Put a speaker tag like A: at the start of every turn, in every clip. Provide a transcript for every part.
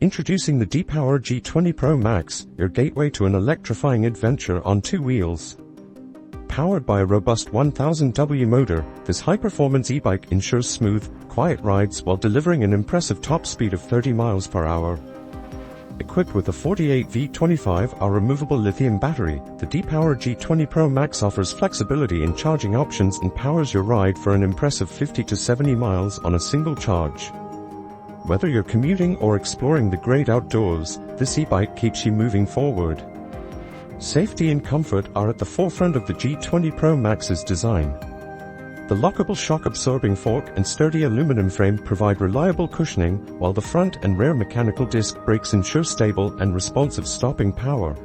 A: Introducing the DEEPOWER G20 Pro Max, your gateway to an electrifying adventure on two wheels. Powered by a robust 1000W motor, this high-performance e-bike ensures smooth, quiet rides while delivering an impressive top speed of 30 miles per hour. Equipped with a 48V 12.8AH removable lithium battery, the DEEPOWER G20 Pro Max offers flexibility in charging options and powers your ride for an impressive 50 to 70 miles on a single charge. Whether you're commuting or exploring the great outdoors, this e-bike keeps you moving forward. Safety and comfort are at the forefront of the G20 Pro Max's design. The lockable shock-absorbing fork and sturdy aluminum frame provide reliable cushioning, while the front and rear mechanical disc brakes ensure stable and responsive stopping power.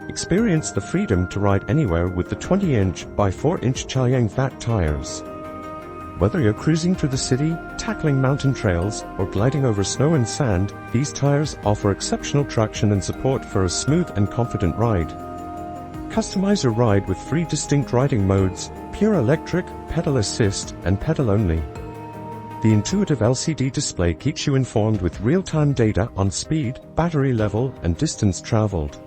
A: Experience the freedom to ride anywhere with the 20-inch by 4-inch Chaoyang fat tires. Whether you're cruising through the city, tackling mountain trails, or gliding over snow and sand, these tires offer exceptional traction and support for a smooth and confident ride. Customize your ride with 3 distinct riding modes: pure electric, pedal assist, and pedal only. The intuitive LCD display keeps you informed with real-time data on speed, battery level, and distance traveled.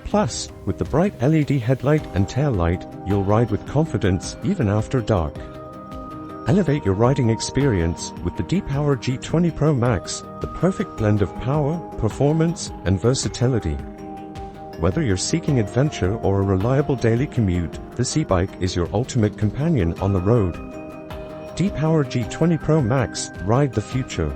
A: Plus, with the bright LED headlight and tail light, you'll ride with confidence even after dark. Elevate your riding experience with the DEEPOWER G20 Pro Max, the perfect blend of power, performance, and versatility. Whether you're seeking adventure or a reliable daily commute, this e-bike is your ultimate companion on the road. DEEPOWER G20 Pro Max, ride the future.